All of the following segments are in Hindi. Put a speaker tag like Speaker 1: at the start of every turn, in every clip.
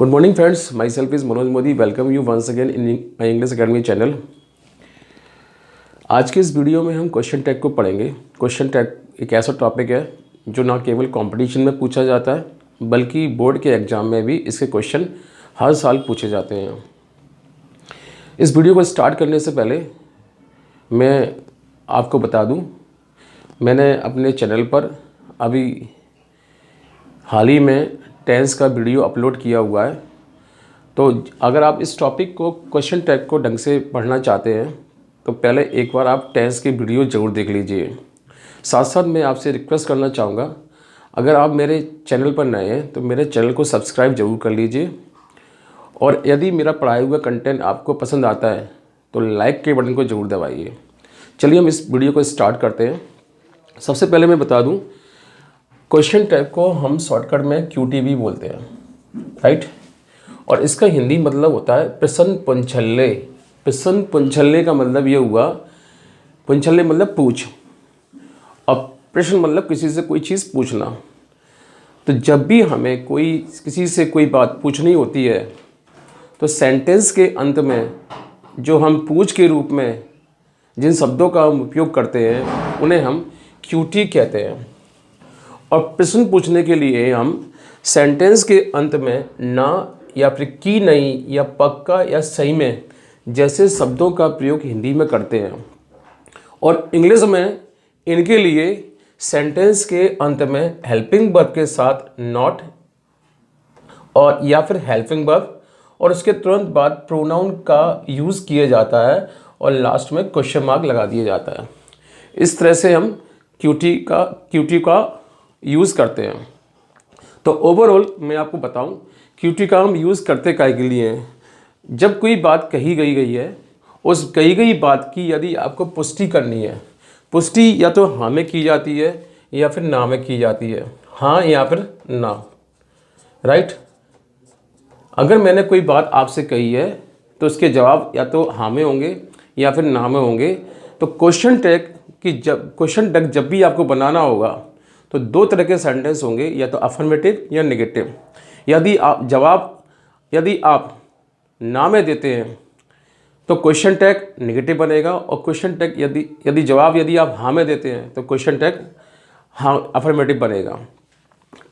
Speaker 1: Good morning friends, myself is Manoj Modi. Welcome you once again in my English Academy channel. आज के इस वीडियो में हम क्वेश्चन टैग को पढ़ेंगे। क्वेश्चन टैग एक ऐसा टॉपिक है जो ना केवल कंपटीशन में पूछा जाता है बल्कि बोर्ड के एग्ज़ाम में भी इसके क्वेश्चन हर साल पूछे जाते हैं। इस वीडियो को स्टार्ट करने से पहले मैं आपको बता दूं, मैंने अपने चैनल पर अभी हाल ही में टेंस का वीडियो अपलोड किया हुआ है। तो अगर आप इस टॉपिक को क्वेश्चन टैग को ढंग से पढ़ना चाहते हैं तो पहले एक बार आप टेंस की वीडियो ज़रूर देख लीजिए। साथ साथ मैं आपसे रिक्वेस्ट करना चाहूँगा, अगर आप मेरे चैनल पर नए हैं तो मेरे चैनल को सब्सक्राइब ज़रूर कर लीजिए और यदि मेरा पढ़ाया हुआ कंटेंट आपको पसंद आता है तो लाइक के बटन को ज़रूर दबाइए। चलिए हम इस वीडियो को स्टार्ट करते हैं। सबसे पहले मैं बता दूं, क्वेश्चन टैग को हम शॉर्टकट में QTB बोलते हैं, राइट। और इसका हिंदी मतलब होता है प्रश्न पुंछल्ले। प्रश्न पुंछल्ले का मतलब ये हुआ, पुंछल्ले मतलब पूछ, अब प्रश्न मतलब किसी से कोई चीज़ पूछना। तो जब भी हमें किसी से कोई बात पूछनी होती है तो सेंटेंस के अंत में जो हम पूछ के रूप में जिन शब्दों का हम उपयोग करते हैं उन्हें हम QT कहते हैं। और प्रश्न पूछने के लिए हम सेंटेंस के अंत में ना या फिर की नहीं या पक्का या सही में जैसे शब्दों का प्रयोग हिंदी में करते हैं। और इंग्लिश में इनके लिए सेंटेंस के अंत में हेल्पिंग वर्ब के साथ नॉट और या फिर हेल्पिंग वर्ब और उसके तुरंत बाद प्रोनाउन का यूज़ किया जाता है और लास्ट में क्वेश्चन मार्क लगा दिया जाता है। इस तरह से हम QT का यूज़ करते हैं। तो ओवरऑल मैं आपको बताऊं, QT का हम यूज़ करते काहे के लिए हैं। जब कोई बात कही गई है, उस कही गई बात की यदि आपको पुष्टि करनी है, पुष्टि या तो हाँ में की जाती है या फिर ना में की जाती है, हाँ या फिर ना, राइट। अगर मैंने कोई बात आपसे कही है तो उसके जवाब या तो हाँ में होंगे या फिर ना में होंगे। तो क्वेश्चन टैग जब भी आपको बनाना होगा तो दो तरह के सेंटेंस होंगे, या तो अफर्मेटिव या नेगेटिव। यदि आप ना में देते हैं तो क्वेश्चन टैग नेगेटिव बनेगा, और क्वेश्चन टैग यदि आप हाँ में देते हैं तो क्वेश्चन टैग हाँ अफर्मेटिव बनेगा।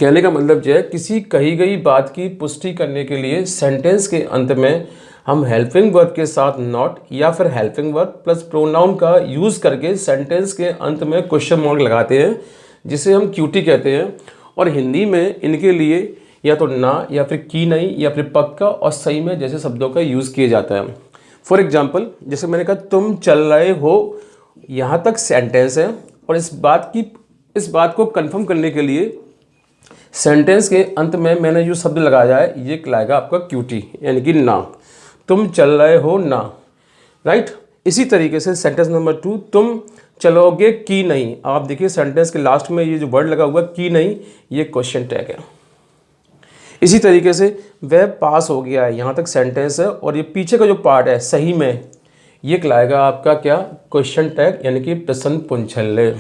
Speaker 1: कहने का मतलब जो है, किसी कही गई बात की पुष्टि करने के लिए सेंटेंस के अंत में हम हेल्पिंग वर्ब के साथ नॉट या फिर हेल्पिंग वर्ब प्लस प्रोनाउन का यूज़ करके सेंटेंस के अंत में क्वेश्चन मार्क लगाते हैं, जिसे हम QT कहते हैं। और हिंदी में इनके लिए या तो ना या फिर की नहीं या फिर पक्का और सही में जैसे शब्दों का यूज़ किया जाता है। फॉर एग्जांपल, जैसे मैंने कहा तुम चल रहे हो, यहाँ तक सेंटेंस है और इस बात को कंफर्म करने के लिए सेंटेंस के अंत में मैंने जो शब्द लगाया है ये कहलाएगा आपका QT, यानी कि ना। तुम चल रहे हो ना, राइट। इसी तरीके से सेंटेंस नंबर 2, तुम चलोगे की नहीं। आप देखिए सेंटेंस के लास्ट में ये जो वर्ड लगा हुआ की नहीं, ये क्वेश्चन टैग है। इसी तरीके से वह पास हो गया है, यहाँ तक सेंटेंस है और ये पीछे का जो पार्ट है सही में, ये कहलाएगा आपका क्या, क्वेश्चन टैग, यानी कि प्रश्न पुंछल्ले।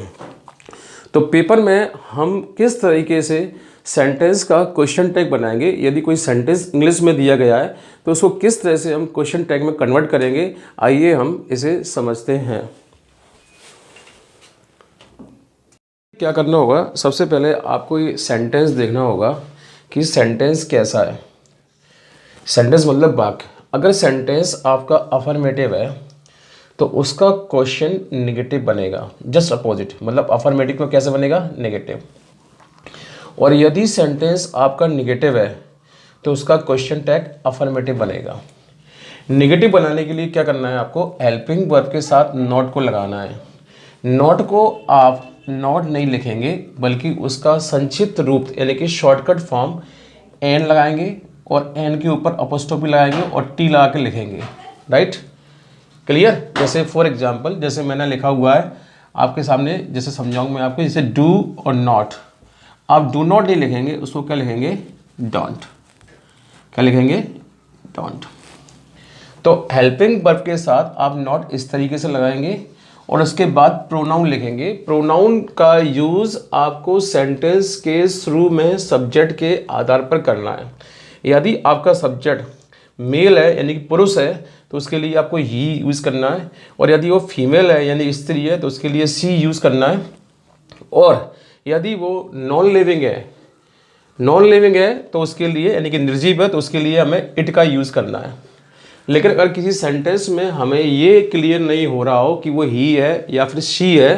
Speaker 1: तो पेपर में हम किस तरीके से सेंटेंस का क्वेश्चन टैग बनाएंगे, यदि कोई सेंटेंस इंग्लिश में दिया गया है तो उसको किस तरह से हम क्वेश्चन टैग में कन्वर्ट करेंगे, आइए हम इसे समझते हैं। क्या करना होगा, सबसे पहले आपको ये सेंटेंस देखना होगा कि सेंटेंस कैसा है। सेंटेंस मतलब वाक्य। अगर सेंटेंस आपका अफर्मेटिव है तो उसका क्वेश्चन नेगेटिव बनेगा, जस्ट अपोजिट, मतलब अफर्मेटिव में कैसे बनेगा, नेगेटिव। और यदि सेंटेंस आपका नेगेटिव है तो उसका क्वेश्चन टैग अफर्मेटिव बनेगा। नेगेटिव बनाने के लिए क्या करना है, आपको हेल्पिंग वर्ब के साथ नॉट को लगाना है। नॉट को आप नॉट नहीं लिखेंगे बल्कि उसका संक्षिप्त रूप यानी कि शॉर्टकट फॉर्म एन लगाएंगे और एन के ऊपर अपोस्ट्रोफी लगाएंगे और टी लगा के लिखेंगे, राइट, क्लियर। जैसे फॉर एग्जांपल, जैसे मैंने लिखा हुआ है आपके सामने, जैसे समझाऊंगा मैं आपको, जैसे डू और नॉट। आप डू नॉट नहीं लिखेंगे, उसको क्या लिखेंगे, डोंट। क्या लिखेंगे, डोंट। तो हेल्पिंग वर्ब के साथ आप नॉट इस तरीके से लगाएंगे और उसके बाद प्रोनाउन लिखेंगे। प्रोनाउन का यूज़ आपको सेंटेंस के शुरू में सब्जेक्ट के आधार पर करना है। यदि आपका सब्जेक्ट मेल है यानी कि पुरुष है तो उसके लिए आपको ही यूज़ करना है, और यदि वो फीमेल है यानी स्त्री है तो उसके लिए सी यूज़ करना है, और यदि वो नॉन लिविंग है तो उसके लिए यानी कि निर्जीव है तो उसके लिए हमें इट का यूज़ करना है। लेकिन अगर किसी सेंटेंस में हमें ये क्लियर नहीं हो रहा हो कि वो ही है या फिर शी है,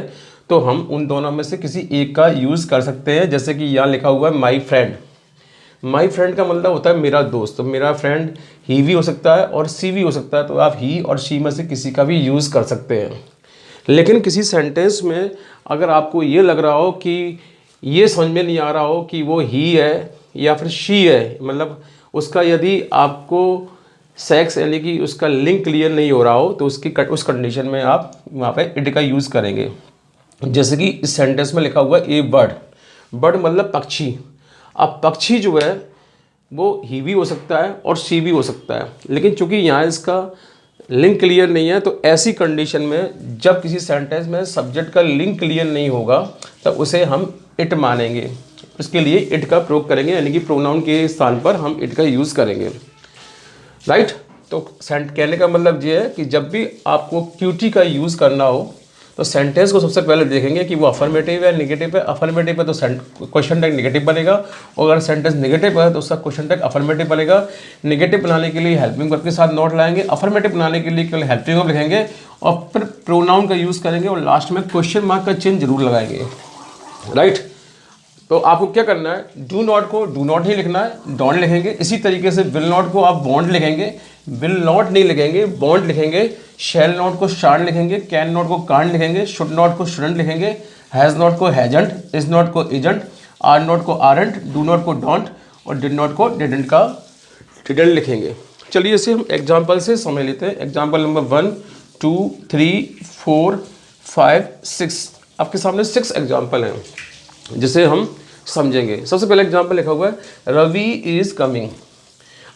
Speaker 1: तो हम उन दोनों में से किसी एक का यूज़ कर सकते हैं। जैसे कि यहाँ लिखा हुआ है माई फ्रेंड। माई फ्रेंड का मतलब होता है मेरा दोस्त, तो मेरा फ्रेंड ही भी हो सकता है और सी भी हो सकता है, तो आप ही और शी में से किसी का भी यूज़ कर सकते हैं। लेकिन किसी सेंटेंस में अगर आपको ये लग रहा हो कि ये समझ में नहीं आ रहा हो कि वो ही है या फिर शी है, मतलब उसका यदि आपको सेक्स यानी कि उसका लिंक क्लियर नहीं हो रहा हो, तो उस कंडीशन में आप वहाँ पे इट का यूज़ करेंगे। जैसे कि इस सेंटेंस में लिखा हुआ है ए बर्ड मतलब पक्षी। अब पक्षी जो है वो ही भी हो सकता है और सी भी हो सकता है, लेकिन चूंकि यहाँ इसका लिंक क्लियर नहीं है, तो ऐसी कंडीशन में जब किसी सेंटेंस में सब्जेक्ट का लिंक क्लियर नहीं होगा तो उसे हम इट मानेंगे। उसके लिए इट का प्रयोग करेंगे, यानी कि प्रोनाउन के स्थान पर हम इट का यूज़ करेंगे, राइट। तो कहने का मतलब ये है कि जब भी आपको क्यूटी का यूज़ करना हो तो सेंटेंस को सबसे पहले देखेंगे कि वो अफर्मेटिव है नेगेटिव है। अफर्मेटिव है तो क्वेश्चन टैग नेगेटिव बनेगा, और अगर सेंटेंस नेगेटिव है तो उसका क्वेश्चन टैग अफर्मेटिव बनेगा। नेगेटिव बनाने के लिए हेल्पिंग वर्ब के साथ नॉट लाएंगे, अफर्मेटिव बनाने के लिए केवल हेल्पिंग वर्ब लिखेंगे और फिर प्रोनाउन का यूज़ करेंगे, और लास्ट में क्वेश्चन मार्क का चिन्ह जरूर लगाएंगे, राइट। तो आपको क्या करना है, डू नॉट को डू नॉट ही लिखना है, डोंट लिखेंगे। इसी तरीके से विल नॉट को आप वॉन्ट लिखेंगे, विल नॉट नहीं लिखेंगे, वॉन्ट लिखेंगे। शैल नॉट को शार्ट लिखेंगे, कैन नॉट को कांट लिखेंगे, शुड नॉट को शुडंट लिखेंगे, हैज़ नॉट को हैजंट, इज नॉट को इजंट, आर नॉट को आरंट, डू नॉट को डोंट, और डिड नॉट को डिडंट का डिडंट लिखेंगे। चलिए इसे हम एग्जाम्पल से समझ लेते हैं। एग्जाम्पल नंबर 1 2 3 4 5 6, आपके सामने 6 एग्जाम्पल हैं जिसे हम समझेंगे। सबसे पहले एग्जाम्पल लिखा हुआ है रवि इज कमिंग।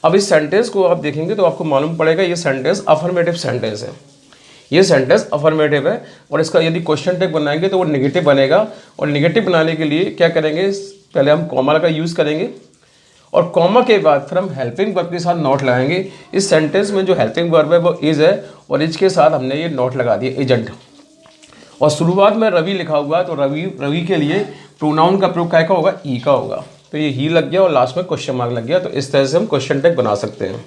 Speaker 1: अब इस सेंटेंस को आप देखेंगे तो आपको मालूम पड़ेगा ये सेंटेंस अफर्मेटिव सेंटेंस है, ये सेंटेंस अफर्मेटिव है, और इसका यदि क्वेश्चन टैग बनाएंगे तो वो नेगेटिव बनेगा। और नेगेटिव बनाने के लिए क्या करेंगे, पहले हम कॉमा का यूज़ करेंगे, और कॉमा के बाद फिर हम हेल्पिंग वर्ब के साथ नॉट लगाएंगे। इस सेंटेंस में जो हेल्पिंग वर्ब है वो इज है, और इज के साथ हमने ये नॉट लगा दिया एजेंट। और शुरुआत में रवि लिखा हुआ है तो रवि के लिए प्रोनाउन का प्रयोग क्या का होगा, ई का होगा, तो ये ही लग गया और लास्ट में क्वेश्चन मार्क लग गया। तो इस तरह से हम क्वेश्चन टैग बना सकते हैं।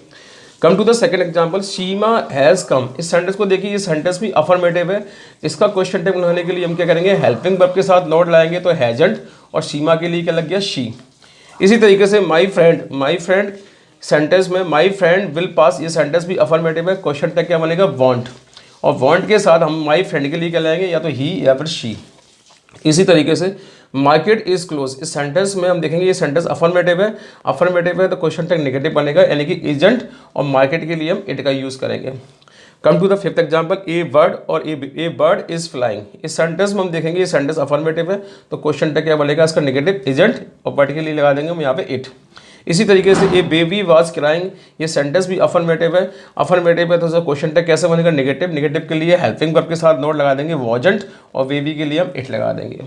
Speaker 1: Come to the second example, Seema has come. इस सेंटेंस को देखिए, ये सेंटेंस भी अफर्मेटिव है। इसका क्वेश्चन टैग बनाने के लिए हम क्या करेंगे, हेल्पिंग वर्ब के साथ नॉट लाएंगे तो हैजंट, और सीमा के लिए क्या लग गया, शी। इसी तरीके से माई फ्रेंड सेंटेंस में माई फ्रेंड विल पास, ये सेंटेंस भी अफर्मेटिव है। क्वेश्चन टैग क्या बनेगा, वांट, और वांट के साथ हम माई फ्रेंड के लिए क्या लाएंगे, या तो ही या फिर शी। इसी तरीके से मार्केट इज क्लोज, इस सेंटेंस में हम देखेंगे ये सेंटेंस अफर्मेटिव है तो क्वेश्चन टैग नेगेटिव बनेगा, यानी कि इजंट, और मार्केट के लिए हम इट का यूज़ करेंगे। Come to the fifth example, a bird और ए बर्ड इज फ्लाइंग। इस सेंटेंस में हम देखेंगे ये सेंटेंस अफर्मेटिव है तो क्वेश्चन टैग क्या बनेगा, इसका नेगेटिव इजंट, और बर्ड के लिए लगा देंगे हम यहाँ पे इट। इसी तरीके से ए बेबी वाज क्राइंग, ये सेंटेंस भी अफर्मेटिव है तो उसका क्वेश्चन टैग कैसे बनेगा, नेगेटिव के लिए हेल्पिंग वर्ब के साथ नॉट लगा देंगे वॉजंट, और बेबी के लिए हम इट लगा देंगे।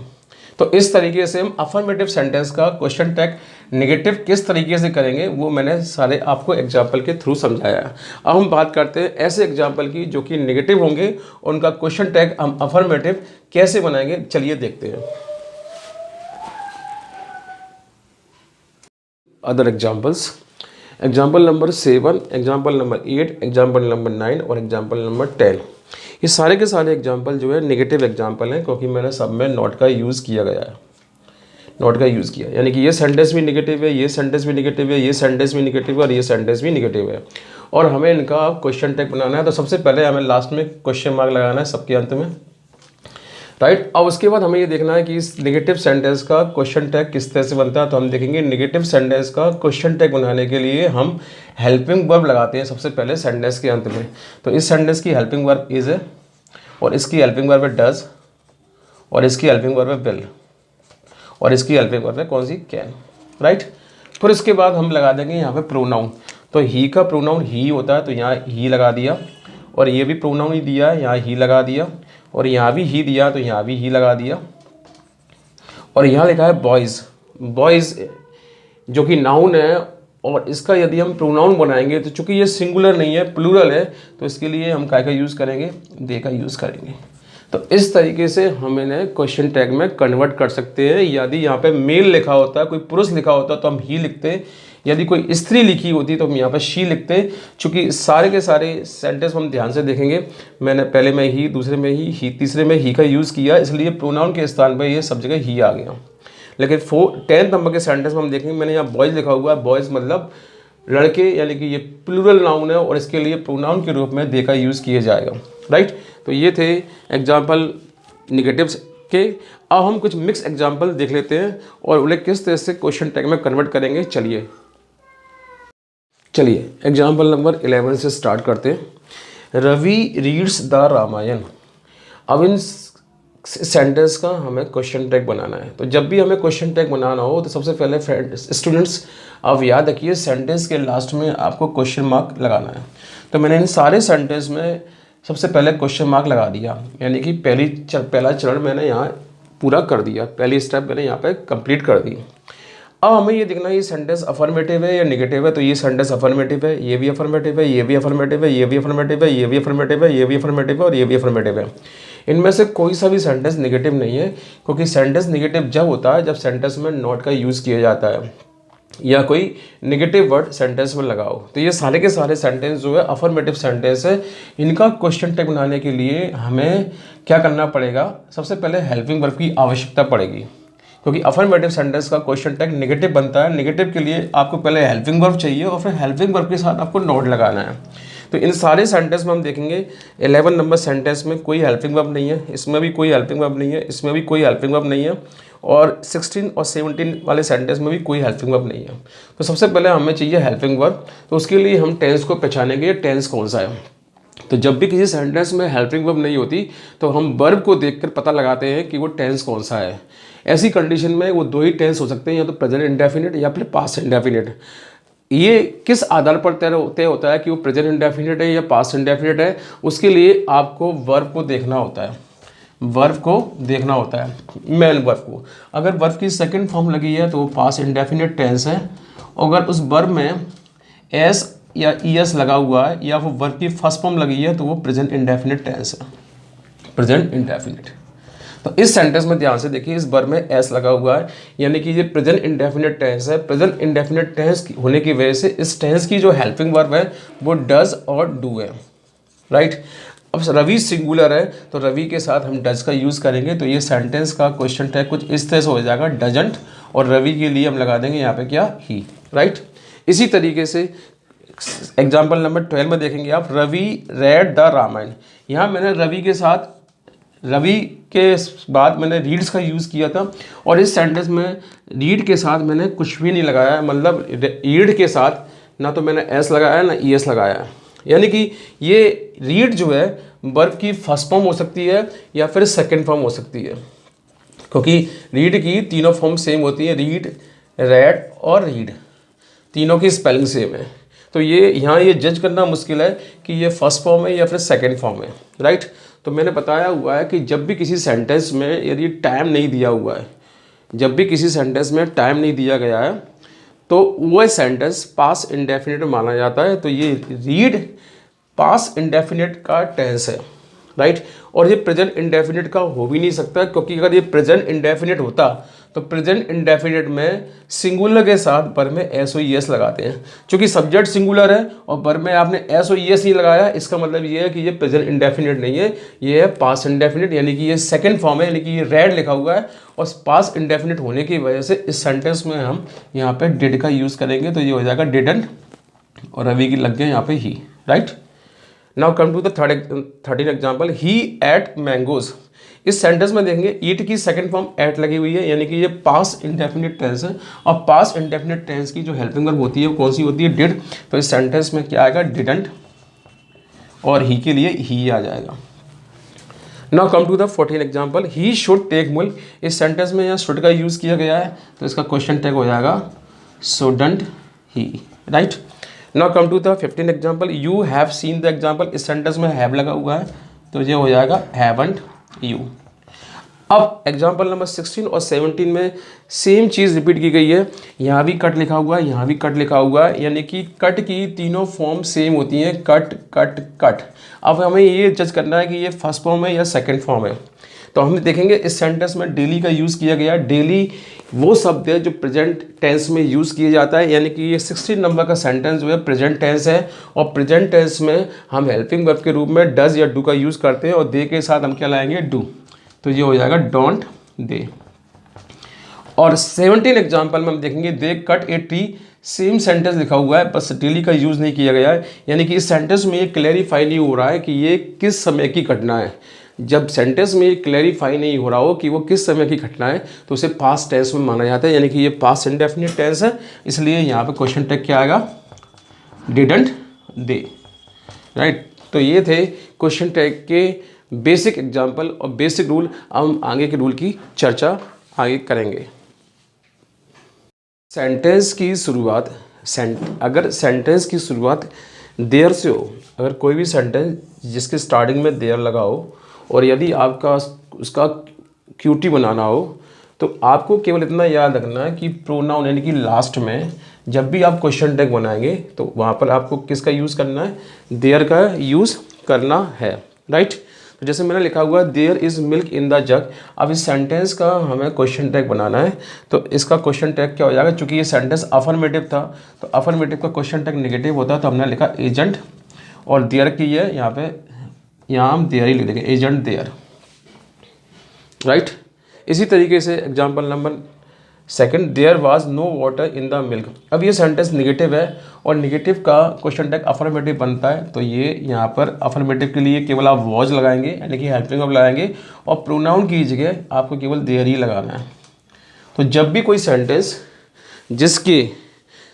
Speaker 1: तो इस तरीके से हम अफर्मेटिव सेंटेंस का क्वेश्चन टैग नेगेटिव किस तरीके से करेंगे वो मैंने सारे आपको एग्जाम्पल के थ्रू समझाया। अब हम बात करते हैं ऐसे एग्जाम्पल की जो कि नेगेटिव होंगे, उनका क्वेश्चन टैग हम अफर्मेटिव कैसे बनाएंगे, चलिए देखते हैं। Other examples, example number 7, example number 8, example number 9 और एग्जाम्पल नंबर 10। ये सारे के सारे एग्जाम्पल जो है नेगेटिव एग्जाम्पल हैं, क्योंकि मैंने सब में नॉट का यूज़ किया गया है, नॉट का यूज़ किया, यानी कि ये सेंटेंस भी नेगेटिव है, ये सेंटेंस भी नेगेटिव है, ये सेंटेंस भी नेगेटिव है, और ये सेंटेंस भी नेगेटिव है। और हमें इनका क्वेश्चन टैग बनाना है, तो सबसे पहले हमें लास्ट में क्वेश्चन मार्क लगाना है सबके अंत में, राइट। और उसके बाद हमें ये देखना है कि इस नेगेटिव सेंटेंस का क्वेश्चन टैग किस तरह से बनता है। तो हम देखेंगे नेगेटिव सेंटेंस का क्वेश्चन टैग बनाने के लिए हम हेल्पिंग वर्ब लगाते हैं सबसे पहले सेंटेंस के अंत में। तो इस सेंटेंस की हेल्पिंग वर्ब इज है, और इसकी हेल्पिंग वर्ब है डज, और इसकी हेल्पिंग वर्ब है विल, और इसकी हेल्पिंग वर्ब है कौन सी, कैन, राइट। फिर इसके बाद हम लगा देंगे यहाँ पे प्रोनाउन। तो ही का प्रोनाउन ही होता है तो यहाँ ही लगा दिया, और ये भी प्रोनाउन ही दिया है, यहाँ ही लगा दिया, और यहाँ भी ही दिया तो यहाँ भी ही लगा दिया। और यहाँ लिखा है बॉयज़ जो कि नाउन है, और इसका यदि हम प्रोनाउन बनाएंगे तो चूंकि ये सिंगुलर नहीं है, प्लूरल है, तो इसके लिए हम काय का यूज़ करेंगे, दे का यूज़ करेंगे। तो इस तरीके से हम इन्हें क्वेश्चन टैग में कन्वर्ट कर सकते हैं। यदि यहाँ पे मेल लिखा होता है, कोई पुरुष लिखा होता है तो हम ही लिखते हैं, यदि कोई स्त्री लिखी होती तो हम यहाँ पर शी लिखते हैं। चूँकि सारे के सारे सेंटेंस हम ध्यान से देखेंगे, मैंने पहले में ही, दूसरे में ही, तीसरे में ही का यूज़ किया, इसलिए प्रोनाउन के स्थान पर ये सब जगह ही आ गया। लेकिन 10th नंबर के सेंटेंस में हम देखेंगे, मैंने यहाँ बॉयज़ लिखा हुआ है, बॉयज़ मतलब लड़के, यानी कि ये प्लूरल नाउन है और इसके लिए प्रोनाउन के रूप में दे का यूज़ किया जाएगा, राइट। तो ये थे एग्जाम्पल निगेटिव्स के। अब हम कुछ मिक्स एग्जाम्पल देख लेते हैं और उन्हें किस तरह से क्वेश्चन टैग में कन्वर्ट करेंगे। चलिए एग्जाम्पल नंबर 11 से स्टार्ट करते हैं। Ravi reads the Ramayana. अब इन सेंटेंस का हमें क्वेश्चन टैग बनाना है। तो जब भी हमें क्वेश्चन टैग बनाना हो तो सबसे पहले स्टूडेंट्स आप याद रखिए, सेंटेंस के लास्ट में आपको क्वेश्चन मार्क लगाना है। तो मैंने इन सारे सेंटेंस में सबसे पहले क्वेश्चन मार्क लगा दिया, यानी कि पहला चरण मैंने यहाँ पूरा कर दिया, पहली स्टेप मैंने यहाँ पे कंप्लीट कर दी। अब हमें ये देखना है ये सेंटेंस अफर्मेटिव है या नेगेटिव है। तो ये सेंटेंस अफर्मेटिव है, ये भी अफर्मेटिव है, ये भी अफर्मेटिव है, ये भी अफर्मेटिव है, ये भी अफर्मेटिव है, ये भी अफर्मेटिव है और ये भी अफर्मेटिव है। इनमें से कोई सा भी सेंटेंस नेगेटिव नहीं है, क्योंकि सेंटेंस नेगेटिव जब होता है जब सेंटेंस में नॉट का यूज़ किया जाता है या कोई नेगेटिव वर्ड सेंटेंस में लगाओ। तो ये सारे के सारे सेंटेंस जो है अफर्मेटिव सेंटेंस है। इनका क्वेश्चन टैग बनाने के लिए हमें क्या करना पड़ेगा, सबसे पहले हेल्पिंग वर्ब की आवश्यकता पड़ेगी, क्योंकि अफर्मेटिव सेंटेंस का क्वेश्चन टैग नेगेटिव बनता है। नेगेटिव के लिए आपको पहले हेल्पिंग वर्ब चाहिए और फिर हेल्पिंग वर्ब के साथ आपको नॉट लगाना है। तो इन सारे सेंटेंस में हम देखेंगे 11 नंबर सेंटेंस में कोई हेल्पिंग वर्ब नहीं है, इसमें भी कोई हेल्पिंग वर्ब नहीं है, इसमें भी कोई हेल्पिंग वर्ब नहीं है और 16 और 17 वाले सेंटेंस में भी कोई हेल्पिंग वर्ब नहीं है। तो सबसे पहले हमें चाहिए हेल्पिंग वर्ब। तो उसके लिए हम टेंस को पहचानेंगे, टेंस कौन सा है। तो जब भी किसी सेंटेंस में हेल्पिंग वर्ब नहीं होती तो हम वर्ब को देखकर पता लगाते हैं कि वो टेंस कौन सा है। ऐसी कंडीशन में वो दो ही टेंस हो सकते हैं, या तो प्रेजेंट इंडेफिनिट या फिर पास्ट इंडेफिनिट। ये किस आधार पर तय होता है कि वो प्रेजेंट इंडेफिनिट है या पास्ट इंडेफिनिट है, उसके लिए आपको वर्ब को देखना होता है, वर्ब को देखना होता है, मेन वर्ब को। अगर वर्ब की सेकंड फॉर्म लगी है तो वो पास्ट इंडेफिनिट टेंस है, अगर उस वर्ब में एस या ईएस लगा हुआ है या वो वर्ब की फर्स्ट फॉर्म लगी है तो वो प्रेजेंट इंडेफिनिट टेंस है, प्रेजेंट इंडेफिनिट। तो इस सेंटेंस में ध्यान से देखिए, इस वर्ब में एस लगा हुआ है, यानी कि ये प्रेजेंट इंडेफिनिट टेंस है। प्रेजेंट इंडेफिनिट टेंस होने की वजह से इस टेंस की जो हेल्पिंग वर्ब है वो डज और डू है, राइट। अब रवि सिंगुलर है तो रवि के साथ हम डज का यूज़ करेंगे। तो ये सेंटेंस का क्वेश्चन टैग कुछ इस तरह से हो जाएगा, डजंट, और रवि के लिए हम लगा देंगे यहाँ पे क्या, ही, राइट। इसी तरीके से एग्जाम्पल नंबर 12 में देखेंगे आप, रवि रेड द रामायण। यहाँ मैंने रवि के साथ, रवि के बाद मैंने रीड्स का यूज़ किया था और इस सेंटेंस में रीड के साथ मैंने कुछ भी नहीं लगाया, मतलब रीड के साथ ना तो मैंने एस लगाया ना ईएस लगाया। यानी कि ये रीड जो है वर्ब की फर्स्ट फॉर्म हो सकती है या फिर सेकंड फॉर्म हो सकती है, क्योंकि रीड की तीनों फॉर्म सेम होती है, रीड, रेड और रीड, तीनों की स्पेलिंग सेम है। तो ये यहाँ ये जज करना मुश्किल है कि ये फर्स्ट फॉर्म है या फिर सेकंड फॉर्म है, राइट। तो मैंने बताया हुआ है कि जब भी किसी सेंटेंस में यदि टाइम नहीं दिया हुआ है, जब भी किसी सेंटेंस में टाइम नहीं दिया गया है तो वह सेंटेंस पास्ट इंडेफिनिट माना जाता है। तो ये रीड पास्ट इंडेफिनिट का टेंस है, राइट। और ये प्रेजेंट इंडेफिनिट का हो भी नहीं सकता, क्योंकि अगर ये प्रेजेंट इंडेफिनिट होता तो प्रेजेंट इंडेफिनिट में सिंगुलर के साथ वर्ब में एस ओ एस लगाते हैं। चूँकि सब्जेक्ट सिंगुलर है और वर्ब में आपने एस ओ एस नहीं लगाया, इसका मतलब ये है कि ये प्रेजेंट इंडेफिनिट नहीं है, ये है पास्ट इंडेफिनिट, यानी कि ये सेकंड फॉर्म है, यानी कि ये रेड लिखा हुआ है। और पास्ट इंडेफिनिट होने की वजह से इस सेंटेंस में हम यहाँ पे डिड का यूज़ करेंगे। तो ये हो जाएगा डिडंट और रवि की लग गया यहाँ पे ही, right. Now come to the third example, he ate mangoes. इस सेंटेंस में देखेंगे ईट की सेकंड फॉर्म एट लगी हुई है, यानी कि ये पास्ट इंडेफिनिट टेंस है। और पास्ट इंडेफिनिट टेंस की जो हेल्पिंग वर्ब होती है वो कौन सी होती है, डिड। तो इस सेंटेंस में क्या आएगा, डिडंट, और ही के लिए ही आ जाएगा। Now come to the 14 example, he should take milk. इस सेंटेंस में यहाँ शुड का यूज़ किया गया है, तो इसका क्वेश्चन टैग हो जाएगा shouldn't he, right. Now come to the 15 example, you have seen the example. इस सेंटेंस में हैव लगा हुआ है तो ये हो जाएगा हैवंट यू। अब एग्जाम्पल नंबर 16 और 17 में सेम चीज़ रिपीट की गई है। यहाँ भी कट लिखा हुआ है, यहाँ भी कट लिखा हुआ है, यानी कि कट की तीनों फॉर्म सेम होती हैं, कट कट कट। अब हमें ये जज करना है कि ये फर्स्ट फॉर्म है या सेकंड फॉर्म है। तो हम देखेंगे इस सेंटेंस में डेली का यूज़ किया गया। डेली वो शब्द है जो प्रेजेंट टेंस में यूज़ किया जाता है, यानी कि ये 16 नंबर का सेंटेंस जो है प्रेजेंट टेंस है, और प्रेजेंट टेंस में हम हेल्पिंग वर्ब के रूप में डज या डू का यूज़ करते हैं, और दे के साथ हम क्या लाएंगे, डू। तो ये हो जाएगा डोंट दे। और 17 एग्जाम्पल में हम देखेंगे they cut a tree, same sentence लिखा हुआ है, बस डेली का यूज़ नहीं किया गया है, यानी कि इस सेंटेंस में ये क्लैरिफाई नहीं हो रहा है कि ये किस समय की घटना है। जब सेंटेंस में ये क्लैरिफाई नहीं हो रहा हो कि वो किस समय की घटना है, तो उसे पास्ट टेंस में माना जाता है, यानी कि ये पास्ट इंडेफिनिट टेंस है। इसलिए यहाँ पे क्वेश्चन टैग क्या आएगा, डिडंट दे, राइट। तो ये थे क्वेश्चन टैग के बेसिक एग्जाम्पल और बेसिक रूल। हम आगे के रूल की चर्चा आगे करेंगे। सेंटेंस की शुरुआत अगर सेंटेंस की शुरुआत देयर से हो, अगर कोई भी सेंटेंस जिसके स्टार्टिंग में देयर लगा हो, और यदि आपका उसका क्यूटी बनाना हो, तो आपको केवल इतना याद रखना है कि प्रोनाउन यानी कि लास्ट में जब भी आप क्वेश्चन टैग बनाएंगे तो वहाँ पर आपको किसका यूज़ करना है, देयर का यूज़ करना है, राइट। तो जैसे मैंने लिखा हुआ है there is milk in the jug. अब इस सेंटेंस का हमें क्वेश्चन टैग बनाना है, तो इसका क्वेश्चन टैग क्या हो जाएगा, चूंकि ये सेंटेंस अफर्मेटिव था तो अफर्मेटिव का क्वेश्चन टैग नेगेटिव होता है, तो हमने लिखा एजेंट, और देयर की है यहाँ हम देयर ही लिख देंगे, एजेंट देयर, राइट। इसी तरीके से example number 2, there was no water in the milk. अब ये सेंटेंस निगेटिव है और निगेटिव का क्वेश्चन टैग अफर्मेटिव बनता है, तो ये यहाँ पर अफर्मेटिव के लिए केवल आप वॉज लगाएंगे, यानी कि हेल्पिंग वर्ब लगाएंगे, और प्रोनाउन की जगह आपको केवल देयर ही लगाना है। तो जब भी कोई सेंटेंस जिसके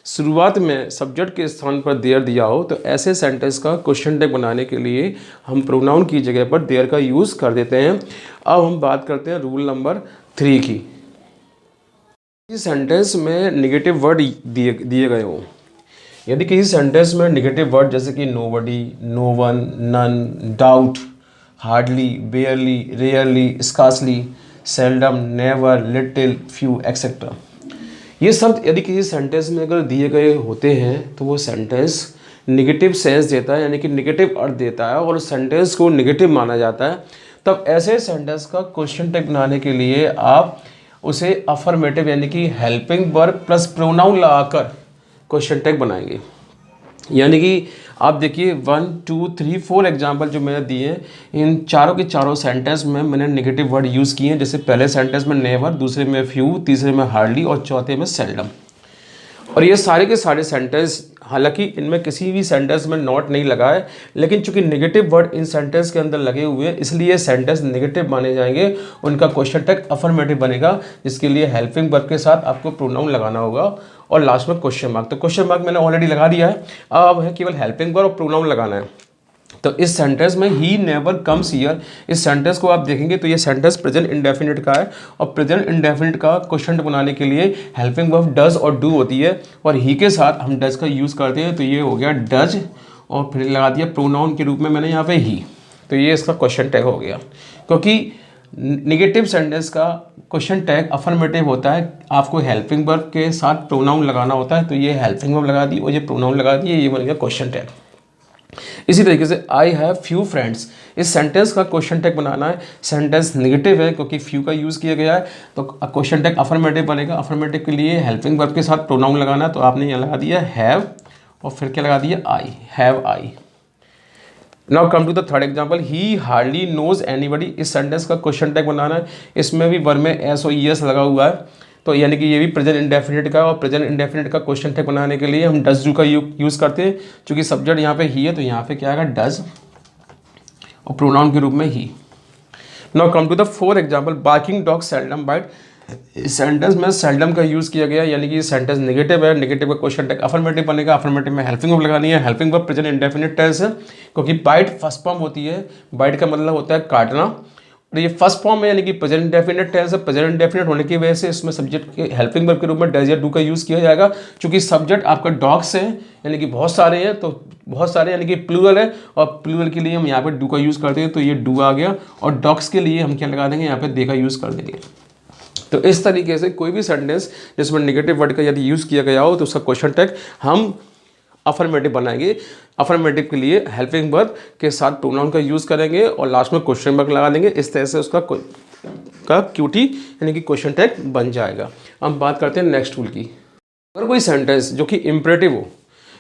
Speaker 1: शुरुआत में सब्जेक्ट के स्थान पर देयर दिया हो, तो ऐसे सेंटेंस का क्वेश्चन टैग बनाने के लिए हम प्रोनाउन की जगह पर देयर का यूज़ कर देते हैं। अब हम बात करते हैं रूल नंबर 3 की। इस सेंटेंस में निगेटिव वर्ड दिए गए हों, यदि किसी सेंटेंस में निगेटिव वर्ड जैसे कि nobody, no one, none, doubt, hardly, barely, rarely, scarcely, seldom, never, little, few etcetera, ये शब्द यदि किसी सेंटेंस में अगर दिए गए होते हैं तो वो सेंटेंस निगेटिव सेंस देता है, यानी कि निगेटिव अर्थ देता है, और उस सेंटेंस को निगेटिव माना जाता है। तब ऐसे सेंटेंस का क्वेश्चन टैग बनाने के लिए आप उसे अफर्मेटिव यानी कि हेल्पिंग वर्ब प्लस प्रोनाउन लगाकर क्वेश्चन टैग बनाएंगे। यानी कि आप देखिए 1, 2, 3, 4 एग्जाम्पल जो मैंने दिए हैं, इन चारों के चारों सेंटेंस में मैंने नेगेटिव वर्ड यूज़ किए हैं। जैसे पहले सेंटेंस में नेवर, दूसरे में फ्यू, तीसरे में हार्डली, और चौथे में सेल्डम। और ये सारे के सारे सेंटेंस, हालांकि इनमें किसी भी सेंटेंस में नॉट नहीं लगा है, लेकिन चूंकि नेगेटिव वर्ड इन सेंटेंस के अंदर लगे हुए हैं, इसलिए सेंटेंस नेगेटिव माने जाएंगे। उनका क्वेश्चन टैग अफर्मेटिव बनेगा, जिसके लिए हेल्पिंग वर्ब के साथ आपको प्रोनाउन लगाना होगा, और लास्ट में क्वेश्चन मार्क। तो क्वेश्चन मार्क मैंने ऑलरेडी लगा दिया है, अब है केवल हेल्पिंग वर्ब और प्रोनाउन लगाना है। तो इस सेंटेंस में ही नेवर कम्स हियर, इस सेंटेंस को आप देखेंगे तो ये सेंटेंस प्रेजेंट इंडेफिनिट का है, और प्रेजेंट इंडेफिनिट का क्वेश्चन बनाने के लिए हेल्पिंग वर्ब डज और डू होती है, और ही के साथ हम डज का यूज़ करते हैं। तो ये हो गया डज, और फिर लगा दिया प्रोनाउन के रूप में मैंने यहाँ पे ही। तो ये इसका क्वेश्चन टैग हो गया, क्योंकि निगेटिव सेंटेंस का क्वेश्चन टैग अफर्मेटिव होता है, आपको हेल्पिंग वर्ब के साथ प्रोनाउन लगाना होता है। तो ये हेल्पिंग वर्ब लगा दी और ये प्रोनाउन लगा दिए, ये बन गया क्वेश्चन टैग। इसी तरीके से आई हैव फ्यू फ्रेंड्स, इस सेंटेंस का क्वेश्चन टैग बनाना है। सेंटेंस नेगेटिव है क्योंकि फ्यू का यूज़ किया गया है, तो क्वेश्चन टैग अफर्मेटिव बनेगा। अफर्मेटिव के लिए हेल्पिंग वर्ब के साथ प्रोनाउन लगाना है, तो आपने यहाँ लगा दिया हैव, और फिर क्या लगा दिया, I, have I. Now come to the third example, he hardly knows anybody, इस सेंटेंस का क्वेश्चन टैग बनाना है। इसमें भी वर्ब में एस और ईएस लगा हुआ है, तो यानी कि ये भी प्रेजेंट इंडेफिनिट का, और प्रेजेंट इंडेफिनिट का क्वेश्चन टैग बनाने के लिए हम डज डू का यूज़ करते हैं। चूंकि सब्जेक्ट यहाँ पे ही है, तो यहाँ पे क्या आएगा, डज, और प्रोनाउन के रूप में he. Now come to the fourth example, barking dog seldom bite, इस सेंटेंस में सेल्डम का यूज़ किया गया, यानी कि सेंटेंस नेगेटिव है। नेगेटिव का क्वेश्चन टैग अफर्मेटिव बनेगा, अफर्मेटिव में हेल्पिंग वर्ब लगानी है। Helping verb present indefinite tense है, क्योंकि बाइट फर्स्ट फॉर्म होती है। बाइट का मतलब होता है काटना, तो ये फर्स्ट फॉर्म है, यानी कि प्रेजेंट डेफिनेट टेंस है। प्रेजेंट डेफिनेट होने की वजह से इसमें सब्जेक्ट के हेल्पिंग वर्ब के रूप में डज या डू का यूज़ किया जाएगा। क्योंकि सब्जेक्ट आपका डॉग्स है, यानी कि बहुत सारे हैं, तो बहुत सारे यानी कि प्लूरल है, और प्लूरल के लिए हम यहाँ पे डू का यूज़ करते हैं, तो ये डू आ गया। और डॉग्स के लिए हम क्या लगा देंगे, यहाँ पे दे का यूज़ कर देंगे। तो इस तरीके से कोई भी सेंटेंस जिसमें नेगेटिव वर्ड का यदि यूज़ किया गया हो तो उसका क्वेश्चन टैग हम अफर्मेटिव बनाएंगे। अफर्मेटिव के लिए हेल्पिंग वर्ब के साथ प्रोनाउन का यूज़ करेंगे और लास्ट में क्वेश्चन मार्क लगा देंगे। इस तरह से उसका क्यूटी यानी कि क्वेश्चन टैग बन जाएगा। हम बात करते हैं नेक्स्ट रूल की। अगर कोई सेंटेंस जो कि इम्परेटिव हो,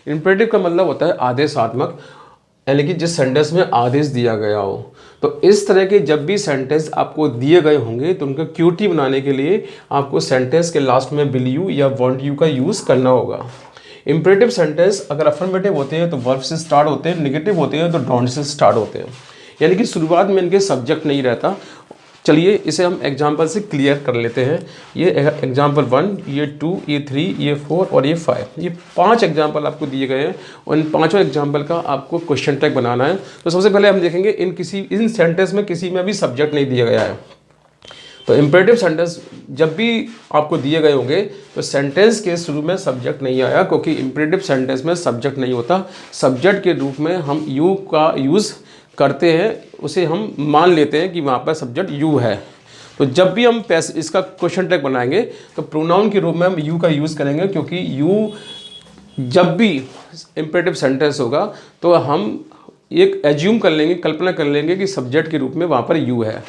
Speaker 1: इम्परेटिव का मतलब होता है आदेशात्मक, यानी कि जिस सेंटेंस में आदेश दिया गया हो, तो इस तरह के जब भी सेंटेंस आपको दिए गए होंगे तो उनका क्यूटी बनाने के लिए आपको सेंटेंस के लास्ट में विल यू या वांट यू का यूज़ करना होगा। इम्परेटिव सेंटेंस अगर अफर्मेटिव होते हैं तो वर्ब से स्टार्ट होते हैं, नेगेटिव होते हैं तो डोंट से स्टार्ट होते हैं, यानी कि शुरुआत में इनके सब्जेक्ट नहीं रहता। चलिए इसे हम एग्जाम्पल से क्लियर कर लेते हैं। ये एग्जाम्पल 1, ये 2, ये 3, ये 4 और ये 5, ये 5 एग्जाम्पल आपको दिए गए हैं और इन पाँचों एग्जाम्पल का आपको क्वेश्चन टैग बनाना है। तो सबसे पहले हम देखेंगे इन सेंटेंस में किसी में भी सब्जेक्ट नहीं दिया गया है। तो इम्परेटिव सेंटेंस जब भी आपको दिए गए होंगे तो सेंटेंस के शुरू में सब्जेक्ट नहीं आया, क्योंकि इम्परेटिव सेंटेंस में सब्जेक्ट नहीं होता। सब्जेक्ट के रूप में हम यू का यूज़ करते हैं, उसे हम मान लेते हैं कि वहाँ पर सब्जेक्ट यू है। तो जब भी हम इसका क्वेश्चन टैग बनाएंगे तो प्रोनाउन के रूप में हम यू का यूज़ करेंगे, क्योंकि यू जब भी इम्परेटिव सेंटेंस होगा तो हम एक एज्यूम कर लेंगे, कल्पना कर लेंगे कि सब्जेक्ट के रूप में वहाँ पर यू है।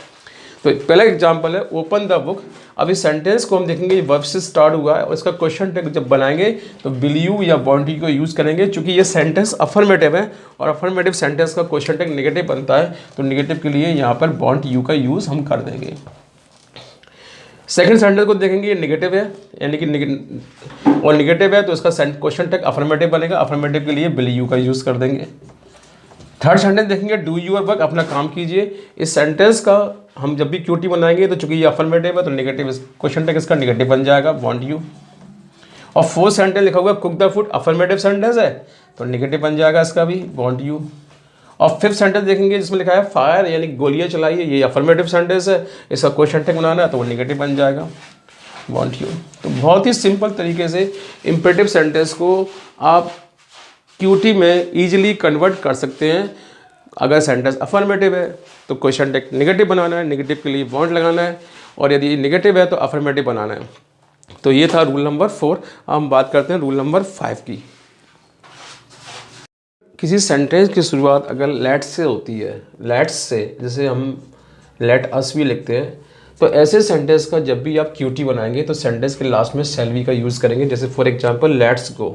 Speaker 1: तो पहला एग्जाम्पल है ओपन द बुक। अब इस सेंटेंस को हम देखेंगे वर्ब से स्टार्ट हुआ है और इसका क्वेश्चन टैग जब बनाएंगे तो विल यू या वांट यू को यूज़ करेंगे, क्योंकि ये सेंटेंस अफर्मेटिव है और अफर्मेटिव सेंटेंस का क्वेश्चन टैग नेगेटिव बनता है, तो नेगेटिव के लिए यहाँ पर वांट यू का यूज़ हम कर देंगे। सेकंड सेंटेंस को देखेंगे, ये नेगेटिव है, यानी कि नेगेटिव है तो इसका क्वेश्चन टैग अफर्मेटिव बनेगा। अफर्मेटिव के लिए विल यू का यूज़ कर देंगे। थर्ड सेंटेंस देखेंगे, डू योर वर्क, अपना काम कीजिए। इस सेंटेंस का हम जब भी क्यूटी बनाएंगे तो चूंकि ये अफर्मेटिव है तो नेगेटिव क्वेश्चन टैग इसका नेगेटिव बन जाएगा, वांट यू। और फोर्थ सेंटेंस लिखा हुआ cook the food, affirmative sentence है तो नेगेटिव बन जाएगा इसका भी, वांट यू। और फिफ्थ सेंटेंस देखेंगे जिसमें लिखा है फायर, यानी गोलियां चलाइए, ये अफर्मेटिव सेंटेंस है, इसका क्वेश्चन टैग बनाना है तो वो नेगेटिव बन जाएगा, वांट यू। तो बहुत ही सिंपल तरीके से इम्परेटिव सेंटेंस को आप क्यूटी में ईजिली कन्वर्ट कर सकते हैं। अगर सेंटेंस अफर्मेटिव है तो क्वेश्चन टैग नेगेटिव बनाना है, नेगेटिव के लिए वांट लगाना है, और यदि नेगेटिव है तो अफर्मेटिव बनाना है। तो ये था रूल नंबर 4। हम बात करते हैं रूल नंबर 5 की। किसी सेंटेंस की शुरुआत अगर लेट से होती है, लेट्स से, जैसे हम लेट अस भी लिखते हैं, तो ऐसे सेंटेंस का जब भी आप क्यूटी बनाएंगे तो सेंटेंस के लास्ट में शैल बी का यूज़ करेंगे। जैसे फॉर एग्जांपल लेट्स गो,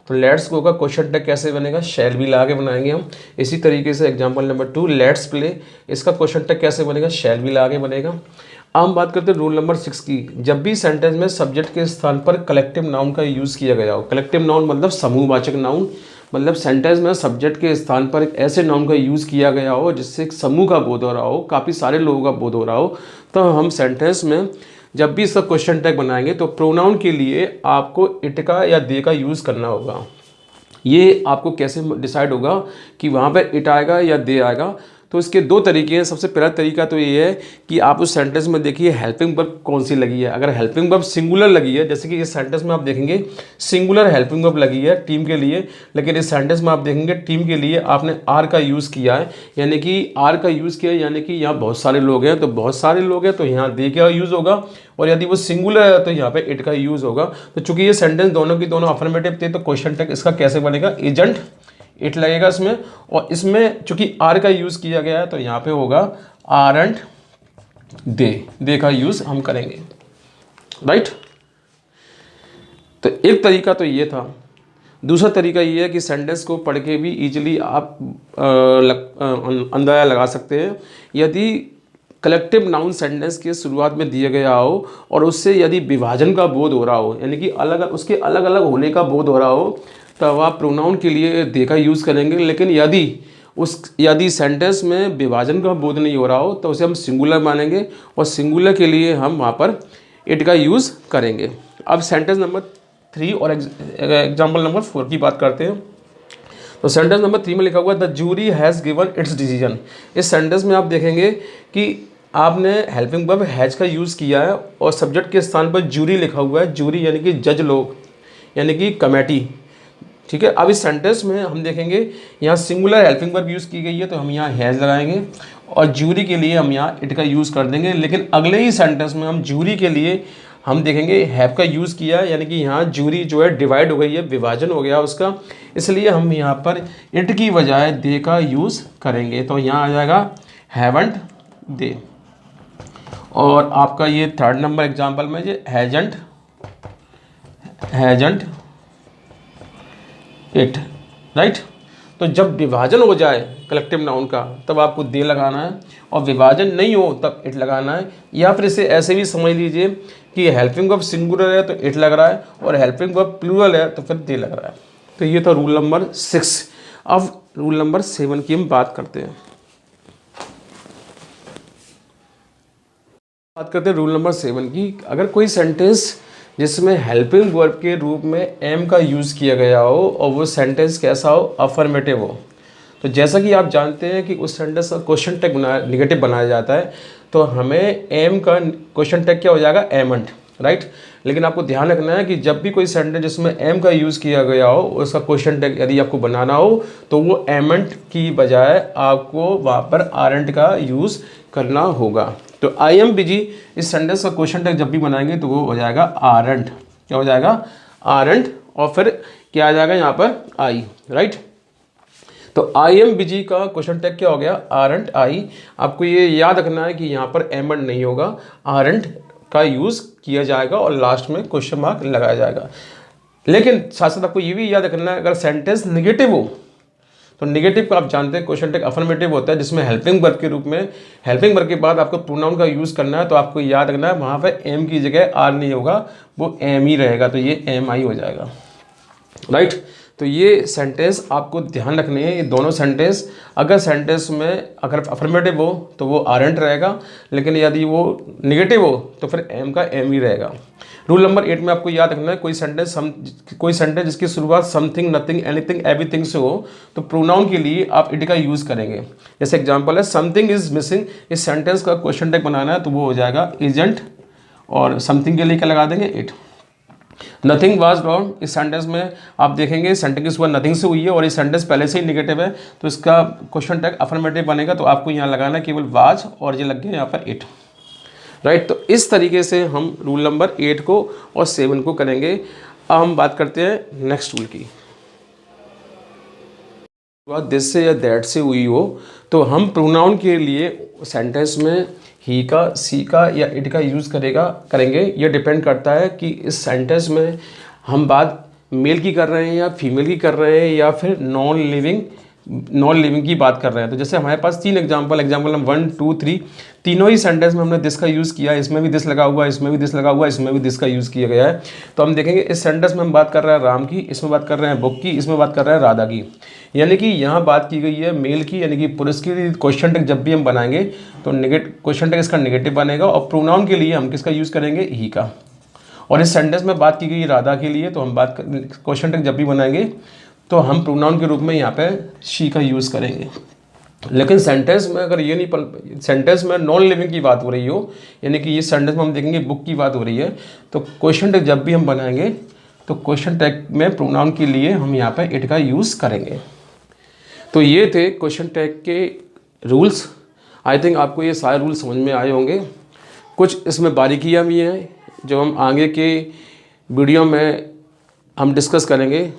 Speaker 1: तो लेट्स गो का क्वेश्चन टैग कैसे बनेगा, शैल बी ला के बनाएंगे हम। इसी तरीके से एग्जांपल नंबर 2 लेट्स प्ले, इसका क्वेश्चन टैग कैसे बनेगा, शैल बी ला के बनेगा। अब हम बात करते हैं रूल नंबर 6 की। जब भी सेंटेंस में सब्जेक्ट के स्थान पर कलेक्टिव नाउन का यूज़ किया गया हो, कलेक्टिव नाउन मतलब समूहवाचक नाउन, मतलब सेंटेंस में सब्जेक्ट के स्थान पर एक ऐसे नाउन का यूज़ किया गया हो जिससे एक समूह का बोध हो रहा हो, काफ़ी सारे लोगों का बोध हो रहा हो, तो हम सेंटेंस में जब भी इसका क्वेश्चन टैग बनाएंगे तो प्रोनाउन के लिए आपको इट का या दे का यूज़ करना होगा। ये आपको कैसे डिसाइड होगा कि वहाँ पर इट आएगा या दे आएगा, तो इसके दो तरीके हैं। सबसे पहला तरीका तो ये है कि आप उस सेंटेंस में देखिए हेल्पिंग वर्ब कौन सी लगी है। अगर हेल्पिंग वर्ब सिंगुलर लगी है, जैसे कि इस सेंटेंस में आप देखेंगे सिंगुलर हेल्पिंग वर्ब लगी है टीम के लिए, लेकिन इस सेंटेंस में आप देखेंगे टीम के लिए आपने आर का यूज़ किया है, यानी कि आर का यूज़ किया है, यानी कि यहाँ बहुत सारे लोग हैं, तो बहुत सारे लोग हैं तो यहाँ दे का यूज़ होगा, और यदि वो सिंगुलर है तो यहाँ पे इट का यूज़ होगा। तो चूंकि ये सेंटेंस दोनों की दोनों अफर्मेटिव थे तो क्वेश्चन टैग इसका कैसे बनेगा, एजेंट इट लगेगा इसमें, और इसमें चूंकि आर का यूज़ किया गया है तो यहाँ पे होगा आर एंड दे का यूज़ हम करेंगे, राइट। तो एक तरीका तो ये था। दूसरा तरीका ये है कि सेंटेंस को पढ़ के भी इजीली आप अंदाजा लगा सकते हैं। यदि कलेक्टिव नाउन सेंटेंस के शुरुआत में दिया गया हो और उससे यदि विभाजन का बोध हो रहा हो, यानी कि उसके अलग अलग होने का बोध हो रहा हो, तब आप प्रोनाउन के लिए दे का यूज़ करेंगे। लेकिन यदि सेंटेंस में विभाजन का बोध नहीं हो रहा हो तो उसे हम सिंगुलर मानेंगे, और सिंगुलर के लिए हम वहाँ पर इट का यूज़ करेंगे। अब सेंटेंस नंबर 3 और एग्जाम्पल नंबर 4 की बात करते हैं। तो सेंटेंस नंबर 3 में लिखा हुआ the jury has given its decision. इस सेंटेंस में आप देखेंगे कि आपने हेल्पिंग वर्ब हैज का यूज़ किया है और सब्जेक्ट के स्थान पर जूरी लिखा हुआ है। जूरी यानी कि जज लोग, यानी कि कमेटी, ठीक है। अब इस सेंटेंस में हम देखेंगे यहाँ सिंगुलर हेल्पिंग वर्ब यूज़ की गई है, तो हम यहाँ हैज़ लगाएंगे और जूरी के लिए हम यहाँ इट का यूज़ कर देंगे। लेकिन अगले ही सेंटेंस में हम जूरी के लिए हम देखेंगे हैव का यूज़ किया, यानी कि यहाँ जूरी जो है डिवाइड हो गई है, विभाजन हो गया उसका, इसलिए हम यहाँ पर इट की बजाय दे का यूज़ करेंगे। तो यहाँ आ जाएगा हैवंट दे। और आपका ये 3rd नंबर एग्जाम्पल में ये हैजंट इट, राइट। तो जब विभाजन हो जाए कलेक्टिव नाउन का तब आपको दे लगाना है, और विभाजन नहीं हो तब इट लगाना है। या फिर इसे ऐसे भी समझ लीजिए कि हेल्पिंग वर्ब सिंगुलर है तो इट लग रहा है, और हेल्पिंग वर्ब प्लूरल है तो फिर दे लग रहा है। तो ये था रूल नंबर 6। अब रूल नंबर 7 की हम बात करते हैं। रूल नंबर 7 की। अगर कोई सेंटेंस जिसमें हेल्पिंग वर्ब के रूप में एम का यूज़ किया गया हो और वो सेंटेंस कैसा हो, अफर्मेटिव हो, तो जैसा कि आप जानते हैं कि उस सेंटेंस का क्वेश्चन टैग निगेटिव बनाया जाता है, तो हमें एम का क्वेश्चन टैग क्या हो जाएगा, एमंट, राइट। लेकिन आपको ध्यान रखना है कि जब भी कोई सेंटेंस जिसमें एम का यूज़ किया गया हो उसका क्वेश्चन टैग यदि आपको बनाना हो तो वो एमंट की बजाय आपको वहाँ पर आरंट का यूज़ करना होगा। तो आई एम बिजी इस सेंटेंस का क्वेश्चन टैग जब भी बनाएंगे तो वो हो जाएगा आरंट। क्या हो जाएगा, आरंट। और फिर क्या आ जाएगा यहाँ पर, आई, राइट। तो आई एम बिजी का क्वेश्चन टैग क्या हो गया, आरंट आई। आपको ये याद रखना है कि यहाँ पर एमंट नहीं होगा, आरंट का यूज़ किया जाएगा और लास्ट में क्वेश्चन मार्क लगाया जाएगा। लेकिन साथ साथ आपको ये भी याद रखना है अगर सेंटेंस निगेटिव हो तो निगेटिव को आप जानते हैं क्वेश्चन टैग अफर्मेटिव होता है, जिसमें हेल्पिंग वर्ब के रूप में हेल्पिंग वर्ब के बाद आपको प्रोनाउन का यूज़ करना है। तो आपको याद रखना है वहाँ पर एम की जगह आर नहीं होगा, वो एम ही रहेगा, तो ये एम आई हो जाएगा, राइट। तो ये सेंटेंस आपको ध्यान रखने हैं, ये दोनों सेंटेंस। अगर सेंटेंस में अगर अफर्मेटिव हो तो वो आरंट रहेगा, लेकिन यदि वो निगेटिव हो तो फिर एम का एम ही रहेगा। रूल नंबर 8 में आपको याद रखना है कोई सेंटेंस जिसकी शुरुआत समथिंग, नथिंग, एनीथिंग, एवरीथिंग से हो तो प्रोनाउन के लिए आप इट का यूज़ करेंगे। जैसे एग्जांपल है समथिंग इज मिसिंग, इस सेंटेंस का क्वेश्चन टैग बनाना है तो वो हो जाएगा इजंट, और समथिंग के लिए क्या लगा देंगे, इट। नथिंग वाज रॉन्ग, इस सेंटेंस में आप देखेंगे सेंटेंस की शुरुआत नथिंग से हुई है और ये सेंटेंस पहले से ही निगेटिव है, तो इसका क्वेश्चन टैग अफर्मेटिव बनेगा, तो आपको यहाँ लगाना केवल वाज और ये लग गया यहाँ पर इट, राइट। तो इस तरीके से हम रूल नंबर 8 को और 7 को करेंगे। अब हम बात करते हैं नेक्स्ट रूल की। दिस से या दैट से हुई हो तो हम प्रोनाउन के लिए सेंटेंस में ही का, सी का या इट का यूज़ करेंगे। ये डिपेंड करता है कि इस सेंटेंस में हम बात मेल की कर रहे हैं या फीमेल की कर रहे हैं या फिर नॉन लिविंग की बात कर रहे हैं। तो जैसे हमारे पास 3 एग्जाम्पल नंबर 1, 2, 3, तीनों ही सेंटेंस में हमने दिस का यूज़ किया है। इसमें भी दिस लगा हुआ है, इसमें भी दिस लगा हुआ है, इसमें भी दिस का यूज़ किया गया है। तो हम देखेंगे इस सेंटेंस में हम बात कर रहे हैं राम की, इसमें बात कर रहे हैं बुक की, इसमें बात कर रहे हैं राधा की। यानी कि यहाँ बात की गई है मेल की, यानी कि पुरुष की। क्वेश्चन टैग जब भी हम बनाएंगे तो क्वेश्चन टैग इसका निगेटिव बनेगा, और प्रोनाउन के लिए हम किसका यूज़ करेंगे, ही का। और इस सेंटेंस में बात की गई राधा के लिए, तो हम क्वेश्चन टैग जब भी बनाएंगे तो हम प्रोनाउन के रूप में यहाँ पे शी का यूज़ करेंगे। लेकिन सेंटेंस में अगर ये नहीं, सेंटेंस में नॉन लिविंग की बात हो रही हो, यानी कि ये सेंटेंस में हम देखेंगे बुक की बात हो रही है, तो क्वेश्चन टैग जब भी हम बनाएंगे तो क्वेश्चन टैग में प्रोनाउन के लिए हम यहाँ पे इट का यूज़ करेंगे। तो ये थे क्वेश्चन टैग के रूल्स। आई थिंक आपको ये सारे रूल्स समझ में आए होंगे। कुछ इसमें बारीकियाँ भी हैं जो हम आगे के वीडियो में हम डिस्कस करेंगे।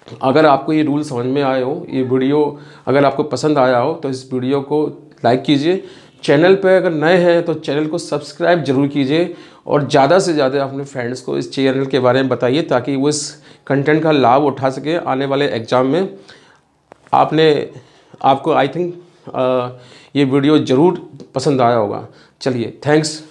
Speaker 1: अगर आपको ये रूल समझ में आए हो, ये वीडियो अगर आपको पसंद आया हो तो इस वीडियो को लाइक कीजिए। चैनल पे अगर नए हैं तो चैनल को सब्सक्राइब जरूर कीजिए, और ज़्यादा से ज़्यादा अपने फ्रेंड्स को इस चैनल के बारे में बताइए ताकि वो इस कंटेंट का लाभ उठा सके आने वाले एग्ज़ाम में। आपको आई थिंक ये वीडियो ज़रूर पसंद आया होगा। चलिए, थैंक्स।